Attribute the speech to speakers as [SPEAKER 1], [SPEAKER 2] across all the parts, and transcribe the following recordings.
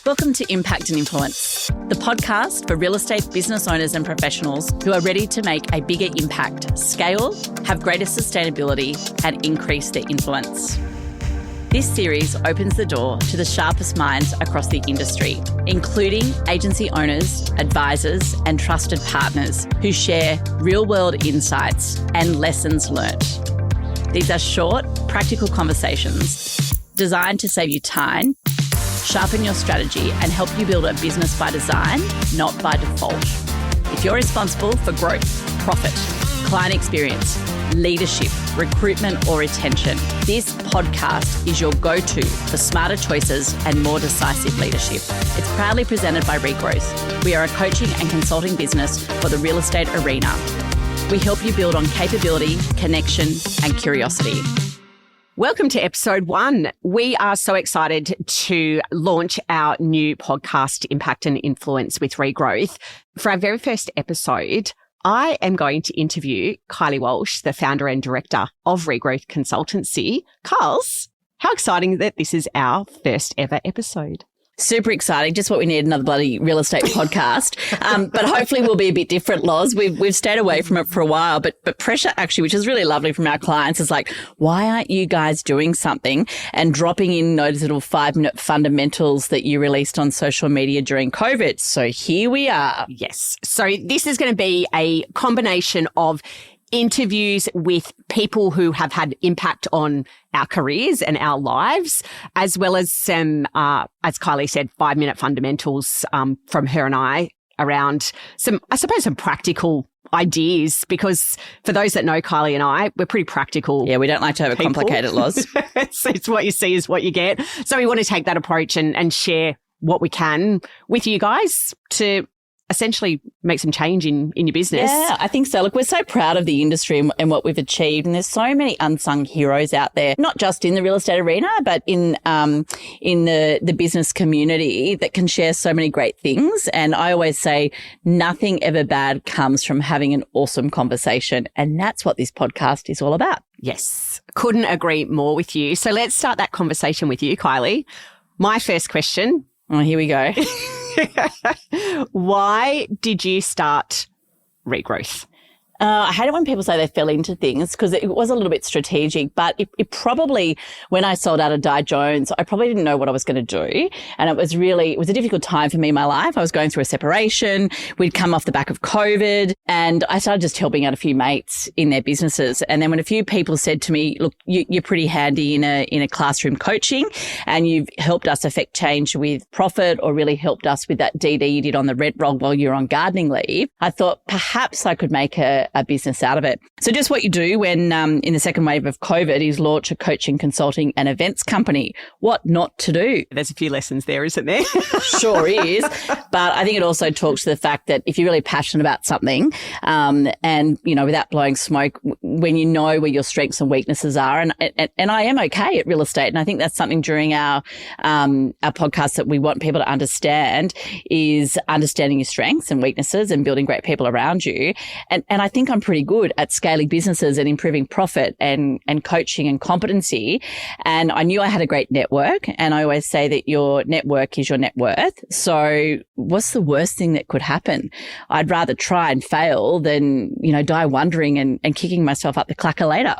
[SPEAKER 1] Welcome to Impact and Influence, the podcast for real estate business owners and professionals who are ready to make a bigger impact, scale, have greater sustainability, and increase their influence. This series opens the door to the sharpest minds across the industry, including agency owners, advisors, and trusted partners who share real-world insights and lessons learnt. These are short, practical conversations designed to save you time, sharpen your strategy, and help you build a business by design, not by default. If you're responsible for growth, profit, client experience, leadership, recruitment, or retention, this podcast is your go-to for smarter choices and more decisive leadership. It's proudly presented by REGROWTH. We are a coaching and consulting business for the real estate arena. We help you build on capability, connection, and curiosity.
[SPEAKER 2] Welcome to episode 1. We are so excited to launch our new podcast, Impact and Influence with ReGrowth. For our very first episode, I am going to interview Kylie Walsh, the founder and director of ReGrowth Consultancy. Kyles, how exciting that this is our first ever episode.
[SPEAKER 1] Super exciting. Just what we need, another bloody real estate podcast. But hopefully we'll be a bit different, Loz. We've stayed away from it for a while, but pressure actually, which is really lovely from our clients, is like, why aren't you guys doing something and dropping in those little 5-minute fundamentals that you released on social media during COVID? So here we are.
[SPEAKER 2] Yes. So this is going to be a combination of interviews with people who have had impact on our careers and our lives, as well as some, as Kylie said, 5-minute fundamentals from her and I around some practical ideas, because for those that know Kylie and I, we're pretty practical.
[SPEAKER 1] Yeah, we don't like to overcomplicate it, Loz.
[SPEAKER 2] It's what you see is what you get. So we want to take that approach and share what we can with you guys to essentially make some change in your business.
[SPEAKER 1] Yeah, I think so. Look, we're so proud of the industry and what we've achieved. And there's so many unsung heroes out there, not just in the real estate arena, but in the business community that can share so many great things. And I always say nothing ever bad comes from having an awesome conversation. And that's what this podcast is all about.
[SPEAKER 2] Yes, couldn't agree more with you. So let's start that conversation with you, Kylie. My first question.
[SPEAKER 1] Oh, here we go.
[SPEAKER 2] Why did you start ReGrowth?
[SPEAKER 1] I hate it when people say they fell into things, because it was a little bit strategic, but it probably, when I sold out of Di Jones, I probably didn't know what I was going to do. And it was a difficult time for me in my life. I was going through a separation. We'd come off the back of COVID, and I started just helping out a few mates in their businesses. And then when a few people said to me, look, you're pretty handy in a classroom coaching, and you've helped us affect change with profit, or really helped us with that DD you did on the rent roll while you're on gardening leave, I thought perhaps I could make a business out of it. So just what you do when in the second wave of COVID is launch a coaching, consulting and events company. What not to do.
[SPEAKER 2] There's a few lessons there, isn't there?
[SPEAKER 1] Sure is. But I think it also talks to the fact that if you're really passionate about something and, you know, without blowing smoke, when you know where your strengths and weaknesses are, and I am okay at real estate. And I think that's something during our podcast that we want people to understand, is understanding your strengths and weaknesses and building great people around you. And I think I'm pretty good at scaling businesses and improving profit and coaching and competency. And I knew I had a great network. And I always say that your network is your net worth. So what's the worst thing that could happen? I'd rather try and fail than, you know, die wondering and kicking myself up the clacker later.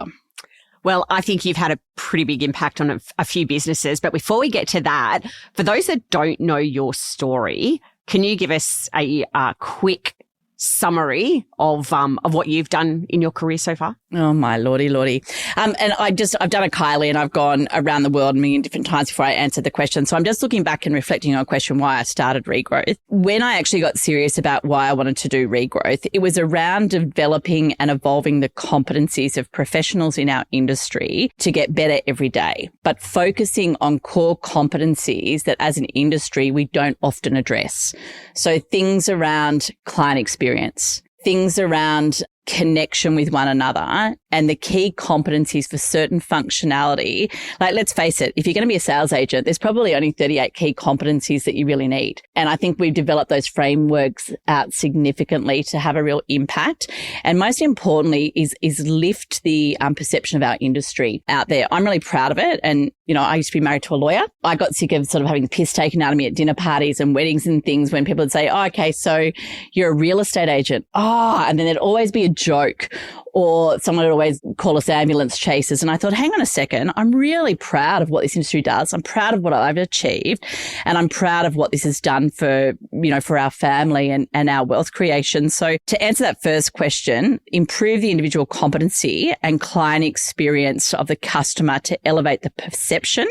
[SPEAKER 2] Well, I think you've had a pretty big impact on a few businesses. But before we get to that, for those that don't know your story, can you give us a quick summary of what you've done in your career so far?
[SPEAKER 1] Oh, my lordy. And I've done a Kylie, and I've gone around the world a million different times before I answered the question. So I'm just looking back and reflecting on a question why I started ReGrowth. When I actually got serious about why I wanted to do ReGrowth, it was around developing and evolving the competencies of professionals in our industry to get better every day, but focusing on core competencies that as an industry we don't often address. So things around client experience, things around connection with one another, and the key competencies for certain functionality. Like, let's face it, if you're going to be a sales agent, there's probably only 38 key competencies that you really need. And I think we've developed those frameworks out significantly to have a real impact. And most importantly is lift the perception of our industry out there. I'm really proud of it. And I used to be married to a lawyer. I got sick of sort of having the piss taken out of me at dinner parties and weddings and things when people would say, oh, okay, so you're a real estate agent. Oh, and then there'd always be a joke, or someone would always call us ambulance chasers. And I thought, hang on a second, I'm really proud of what this industry does. I'm proud of what I've achieved, and I'm proud of what this has done for, for our family and our wealth creation. So to answer that first question, improve the individual competency and client experience of the customer to elevate the perception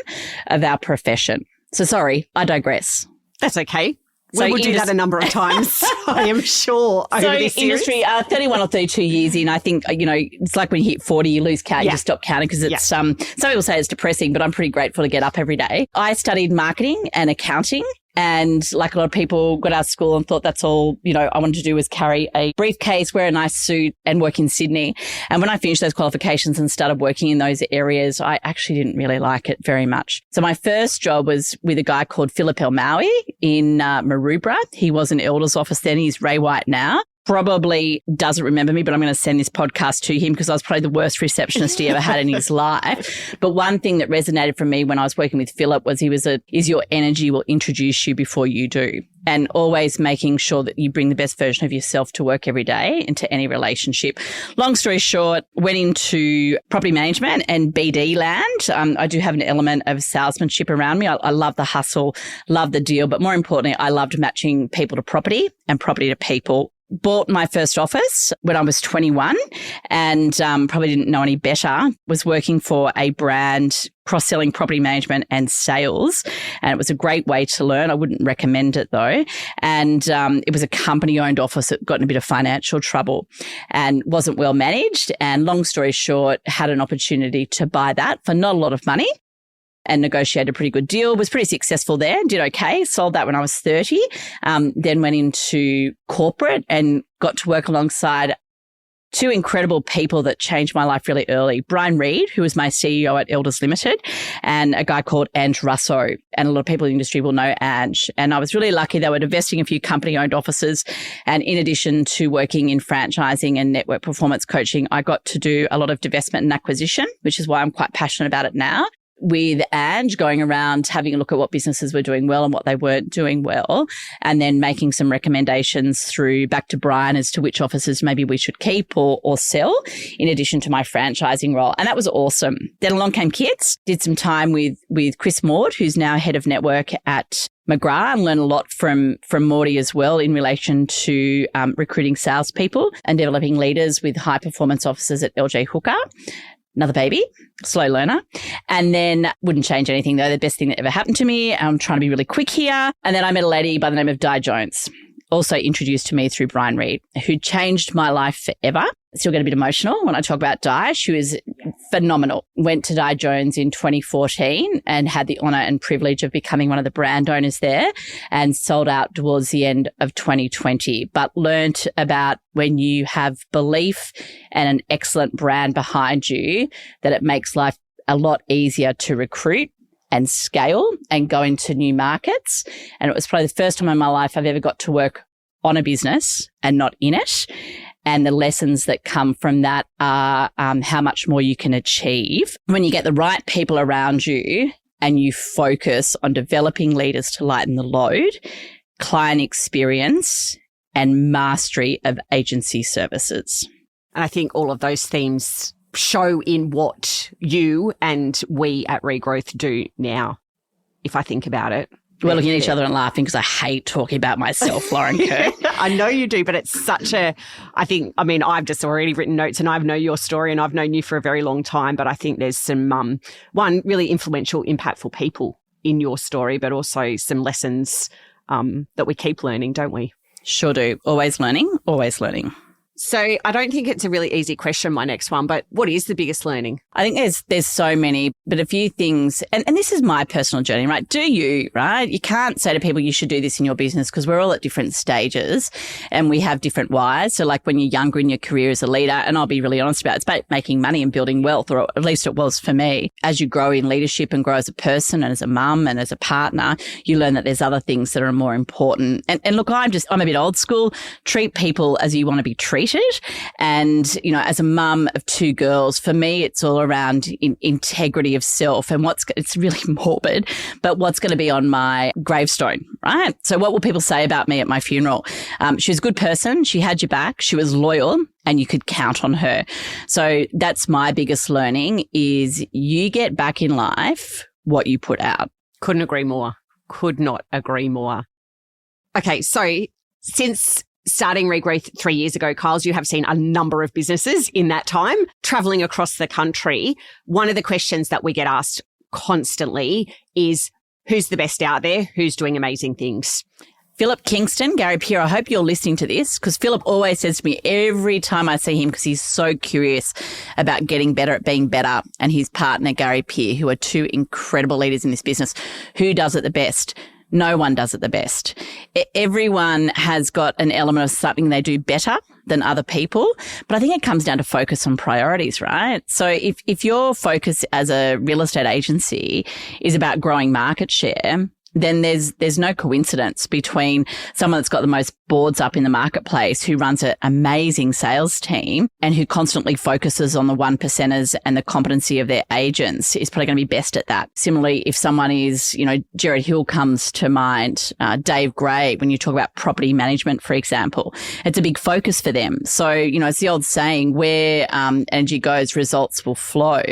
[SPEAKER 1] of our profession. So sorry, I digress.
[SPEAKER 2] That's okay. So we will do that a number of times, I am sure.
[SPEAKER 1] So industry, 31 or 32 years in, I think, it's like when you hit 40, you lose count, you just stop counting because it's, some people say it's depressing, but I'm pretty grateful to get up every day. I studied marketing and accounting. And like a lot of people, got out of school and thought that's all, I wanted to do was carry a briefcase, wear a nice suit and work in Sydney. And when I finished those qualifications and started working in those areas, I actually didn't really like it very much. So my first job was with a guy called Philip Elmawi in Maroubra. He was in Elders office then. He's Ray White now. Probably doesn't remember me, but I'm going to send this podcast to him because I was probably the worst receptionist he ever had in his life. But one thing that resonated for me when I was working with Philip was he was is your energy will introduce you before you do. And always making sure that you bring the best version of yourself to work every day into any relationship. Long story short, went into property management and BD land. I do have an element of salesmanship around me. I love the hustle, love the deal, but more importantly, I loved matching people to property and property to people. Bought my first office when I was 21 and probably didn't know any better. Was working for a brand cross-selling property management and sales. And it was a great way to learn. I wouldn't recommend it though. And it was a company-owned office that got in a bit of financial trouble and wasn't well managed. And long story short, had an opportunity to buy that for not a lot of money. And negotiated a pretty good deal, was pretty successful there, did okay, sold that when I was 30, then went into corporate and got to work alongside two incredible people that changed my life really early. Brian Reid, who was my CEO at Elders Limited, and a guy called Ange Russo. And a lot of people in the industry will know Ange. And I was really lucky. They were divesting a few company-owned offices. And in addition to working in franchising and network performance coaching, I got to do a lot of divestment and acquisition, which is why I'm quite passionate about it now. With Ange going around having a look at what businesses were doing well and what they weren't doing well, and then making some recommendations through back to Brian as to which offices maybe we should keep or sell, in addition to my franchising role. And that was awesome. Then along came kids, did some time with Chris Maud, who's now head of network at McGrath, and learned a lot from Morty as well in relation to recruiting salespeople and developing leaders with high performance officers at LJ Hooker. Another baby, slow learner. And then wouldn't change anything though. The best thing that ever happened to me. I'm trying to be really quick here. And then I met a lady by the name of Di Jones, also introduced to me through Brian Reid, who changed my life forever. I still get a bit emotional when I talk about Di. She was phenomenal. Went to Di Jones in 2014 and had the honour and privilege of becoming one of the brand owners there, and sold out towards the end of 2020. But learnt about when you have belief and an excellent brand behind you, that it makes life a lot easier to recruit and scale and go into new markets. And it was probably the first time in my life I've ever got to work on a business and not in it. And the lessons that come from that are how much more you can achieve when you get the right people around you and you focus on developing leaders to lighten the load, client experience, and mastery of agency services.
[SPEAKER 2] And I think all of those themes show in what you and we at ReGrowth do now, if I think about it.
[SPEAKER 1] We're looking at each other and laughing because I hate talking about myself, Lauren Kerr.
[SPEAKER 2] I know you do, but it's such a, I've just already written notes and I know your story and I've known you for a very long time, but I think there's some, one, really influential, impactful people in your story, but also some lessons that we keep learning, don't we?
[SPEAKER 1] Sure do. Always learning, always learning.
[SPEAKER 2] So I don't think it's a really easy question, my next one, but what is the biggest learning?
[SPEAKER 1] I think there's so many, but a few things, and this is my personal journey, right? Do you, right? You can't say to people you should do this in your business because we're all at different stages and we have different wires. So like when you're younger in your career as a leader, and I'll be really honest about it, it's about making money and building wealth, or at least it was for me. As you grow in leadership and grow as a person and as a mum and as a partner, you learn that there's other things that are more important. And look, I'm a bit old school. Treat people as you want to be treated. committed. And, you know, as a mum of 2 girls, for me, it's all around integrity of self and it's really morbid, but what's going to be on my gravestone, right? So what will people say about me at my funeral? She was a good person. She had your back. She was loyal and you could count on her. So that's my biggest learning is you get back in life what you put out.
[SPEAKER 2] Couldn't agree more. Could not agree more. Okay, so since starting Regrowth 3 years ago, Kyles, you have seen a number of businesses in that time traveling across the country. One of the questions that we get asked constantly is, who's the best out there? Who's doing amazing things?
[SPEAKER 1] Philip Kingston, Gary Peer, I hope you're listening to this because Philip always says to me every time I see him because he's so curious about getting better at being better, and his partner, Gary Peer, who are 2 incredible leaders in this business. Who does it the best? No one does it the best. Everyone has got an element of something they do better than other people, but I think it comes down to focus on priorities, right? So if your focus as a real estate agency is about growing market share, then there's no coincidence between someone that's got the most boards up in the marketplace who runs an amazing sales team and who constantly focuses on the 1%ers and the competency of their agents is probably going to be best at that. Similarly, if someone is, you know, Jared Hill comes to mind, Dave Gray, when you talk about property management, for example, it's a big focus for them. So, you know, it's the old saying where energy goes, results will flow.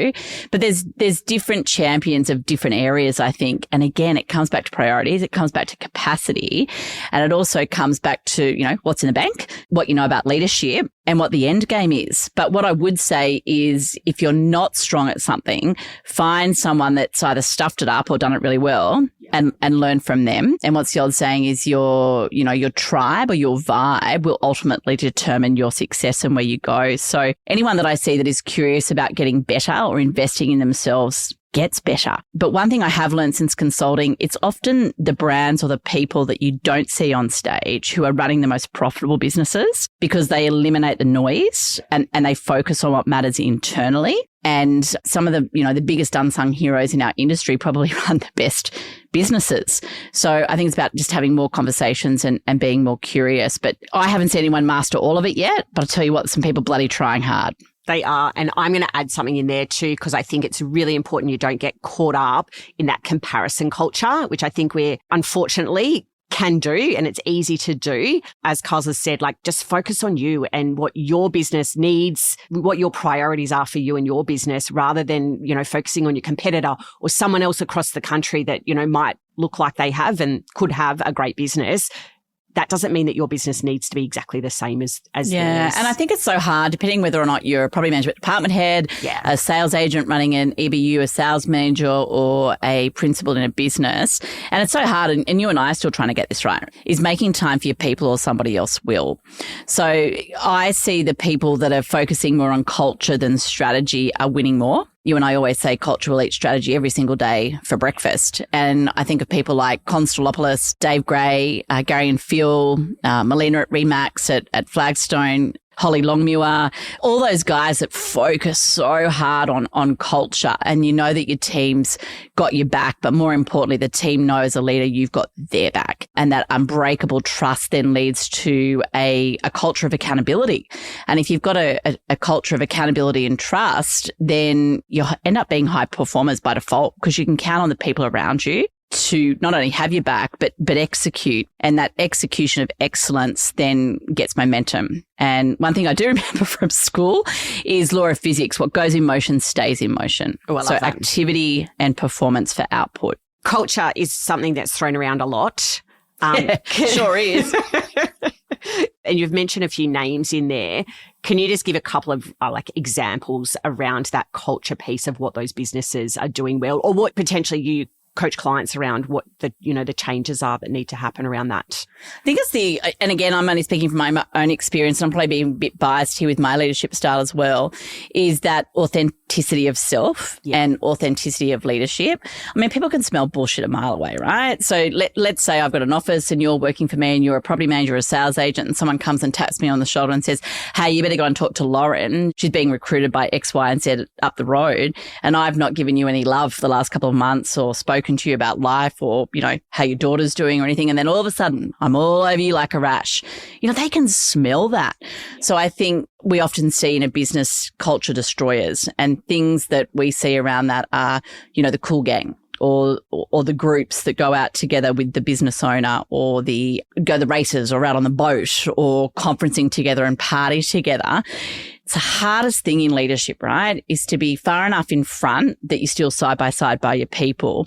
[SPEAKER 1] But there's different champions of different areas, I think. And again, it comes back to priorities, it comes back to capacity, and it also comes back to, you know, what's in the bank, what you know about leadership, and what the end game is. But what I would say is if you're not strong at something, find someone that's either stuffed it up or done it really well and learn from them. And what's the old saying is your tribe or your vibe will ultimately determine your success and where you go. So anyone that I see that is curious about getting better or investing in themselves gets better. But one thing I have learned since consulting, it's often the brands or the people that you don't see on stage who are running the most profitable businesses because they eliminate the noise and they focus on what matters internally. And some of the, you know, the biggest unsung heroes in our industry probably run the best businesses. So I think it's about just having more conversations and being more curious. But I haven't seen anyone master all of it yet, but I'll tell you what, some people bloody trying hard.
[SPEAKER 2] They are. And I'm going to add something in there too, because I think it's really important you don't get caught up in that comparison culture, which I think we're unfortunately can do, and it's easy to do. As Kyles has said, like just focus on you and what your business needs, what your priorities are for you and your business, rather than, you know, focusing on your competitor or someone else across the country that, you know, might look like they have and could have a great business. That doesn't mean that your business needs to be exactly the same as theirs.
[SPEAKER 1] And I think it's so hard, depending whether or not you're a property management department head, a sales agent running an EBU, a sales manager, or a principal in a business. And it's so hard, and you and I are still trying to get this right, is making time for your people or somebody else will. So I see the people that are focusing more on culture than strategy are winning more. You and I always say culture will eat strategy every single day for breakfast. And I think of people like Constantopoulos, Dave Gray, Gary and Phil, Melina at Remax, at Flagstone, Holly Longmuir, all those guys that focus so hard on culture, and you know that your team's got your back, but more importantly, the team knows as a leader you've got their back, and that unbreakable trust then leads to a culture of accountability. And if you've got a culture of accountability and trust, then you'll end up being high performers by default because you can count on the people around you to not only have your back, but execute. And that execution of excellence then gets momentum. And one thing I do remember from school is law of physics. What goes in motion stays in motion.
[SPEAKER 2] Oh, I love
[SPEAKER 1] so
[SPEAKER 2] that.
[SPEAKER 1] Activity and performance for output.
[SPEAKER 2] Culture is something that's thrown around a lot.
[SPEAKER 1] Sure is.
[SPEAKER 2] And you've mentioned a few names in there. Can you just give a couple of examples around that culture piece of what those businesses are doing well, or what potentially you coach clients around, what the changes are that need to happen around that?
[SPEAKER 1] I think it's and again, I'm only speaking from my own experience, and I'm probably being a bit biased here with my leadership style as well, is that authenticity of self and authenticity of leadership. I mean, people can smell bullshit a mile away, right? So let's say I've got an office and you're working for me and you're a property manager or a sales agent, and someone comes and taps me on the shoulder and says, hey, you better go and talk to Lauren. She's being recruited by X, Y, and Z up the road, and I've not given you any love for the last couple of months or spoken talking to you about life or, how your daughter's doing or anything. And then all of a sudden, I'm all over you like a rash. They can smell that. So I think we often see in a business culture destroyers, and things that we see around that are, the cool gang. Or the groups that go out together with the business owner, or go the races or out on the boat or conferencing together and party together. It's the hardest thing in leadership, right? Is to be far enough in front that you're still side by side by your people.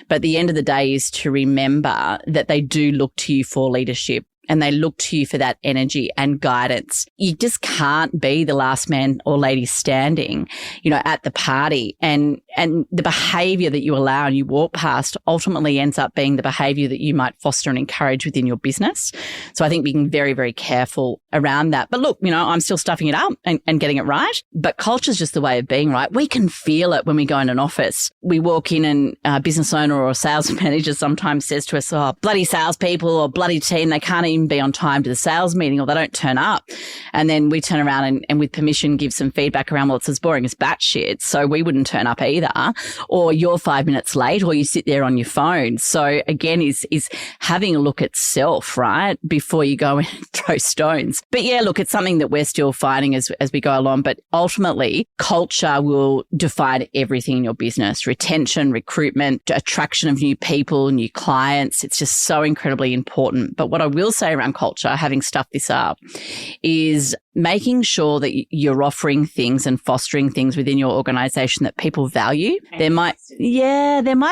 [SPEAKER 1] But at the end of the day is to remember that they do look to you for leadership. And they look to you for that energy and guidance. You just can't be the last man or lady standing, at the party. And the behavior that you allow and you walk past ultimately ends up being the behavior that you might foster and encourage within your business. So I think being very, very careful around that. But look, I'm still stuffing it up and getting it right. But culture is just the way of being, right? We can feel it when we go in an office. We walk in and a business owner or a sales manager sometimes says to us, oh, bloody salespeople or bloody team, they can't even be on time to the sales meeting, or they don't turn up. And then we turn around and with permission give some feedback around, well, it's as boring as batshit, so we wouldn't turn up either. Or you're 5 minutes late, or you sit there on your phone. So again, is having a look at self, right, before you go and throw stones. But yeah, look, it's something that we're still finding as we go along. But ultimately, culture will define everything in your business: retention, recruitment, attraction of new people, new clients. It's just so incredibly important. But what I will say around culture, having stuffed this up, is making sure that you're offering things and fostering things within your organization that people value. There might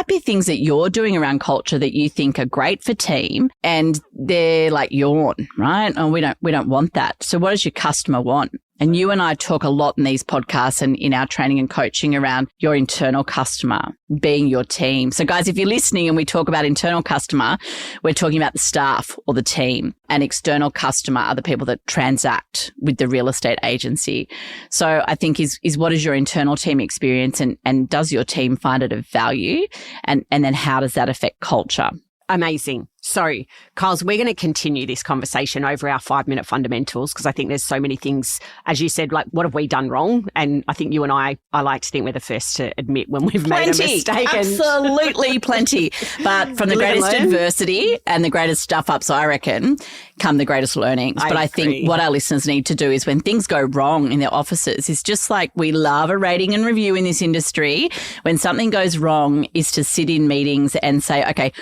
[SPEAKER 1] be things that you're doing around culture that you think are great for team, and they're like yawn, right? Oh, we don't want that. So what does your customer want? And you and I talk a lot in these podcasts and in our training and coaching around your internal customer being your team. So guys, if you're listening and we talk about internal customer, we're talking about the staff or the team, and external customer are the people that transact with the real estate agency. So I think is what is your internal team experience, and does your team find it of value? And then how does that affect culture?
[SPEAKER 2] Amazing. So, Kyles, we're going to continue this conversation over our 5-minute fundamentals, because I think there's so many things, as you said, like what have we done wrong? And I think you and I like to think we're the first to admit when we've made a mistake.
[SPEAKER 1] Absolutely plenty. But from the greatest adversity and the greatest stuff-ups, I reckon, come the greatest learnings. But I think what our listeners need to do is when things go wrong in their offices, is just like we love a rating and review in this industry. When something goes wrong is to sit in meetings and say, okay,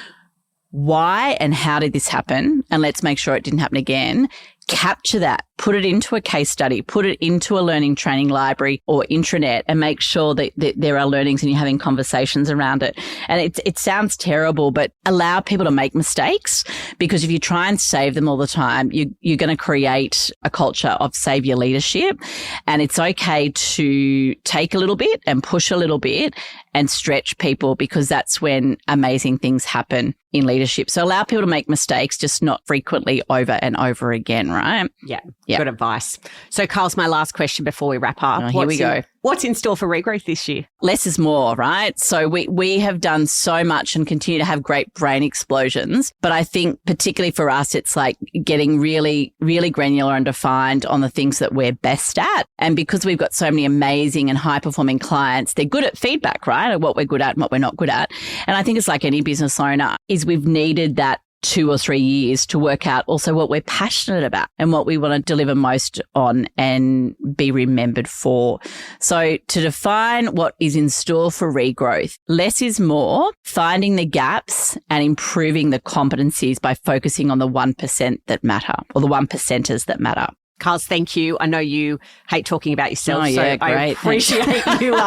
[SPEAKER 1] why and how did this happen? And let's make sure it didn't happen again. Capture that, put it into a case study, put it into a learning training library or intranet, and make sure that there are learnings and you're having conversations around it. And it sounds terrible, but allow people to make mistakes, because if you try and save them all the time, you're going to create a culture of savior leadership. And it's okay to take a little bit and push a little bit and stretch people, because that's when amazing things happen in leadership. So allow people to make mistakes, just not frequently over and over again, right?
[SPEAKER 2] Yeah. Good advice. So, Kyles, my last question before we wrap up.
[SPEAKER 1] Here we go.
[SPEAKER 2] What's in store for Regrowth this year?
[SPEAKER 1] Less is more, right? So we have done so much and continue to have great brain explosions. But I think particularly for us, it's like getting really, really granular and defined on the things that we're best at. And because we've got so many amazing and high-performing clients, they're good at feedback, right? Of what we're good at and what we're not good at. And I think it's like any business owner, is we've needed that 2 or 3 years to work out also what we're passionate about and what we want to deliver most on and be remembered for. So to define what is in store for regrowth, less is more, finding the gaps and improving the competencies by focusing on the 1% that matter, or the 1%ers that matter.
[SPEAKER 2] Kyles, thank you. I know you hate talking about yourself,
[SPEAKER 1] so
[SPEAKER 2] great.
[SPEAKER 1] I
[SPEAKER 2] appreciate you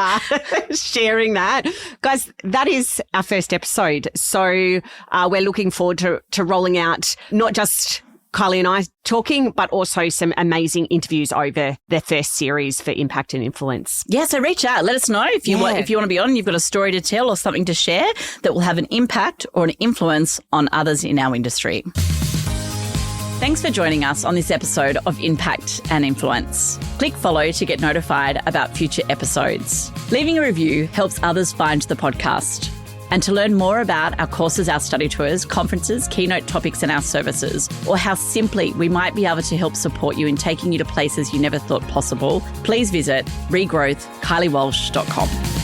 [SPEAKER 2] sharing that. Guys, that is our first episode. So we're looking forward to rolling out not just Kylie and I talking, but also some amazing interviews over the first series for Impact and Influence.
[SPEAKER 1] Yeah, so reach out. Let us know if you want to be on, you've got a story to tell or something to share that will have an impact or an influence on others in our industry. Thanks for joining us on this episode of Impact and Influence. Click follow to get notified about future episodes. Leaving a review helps others find the podcast. And to learn more about our courses, our study tours, conferences, keynote topics and our services, or how simply we might be able to help support you in taking you to places you never thought possible, please visit RegrowthKylieWalsh.com.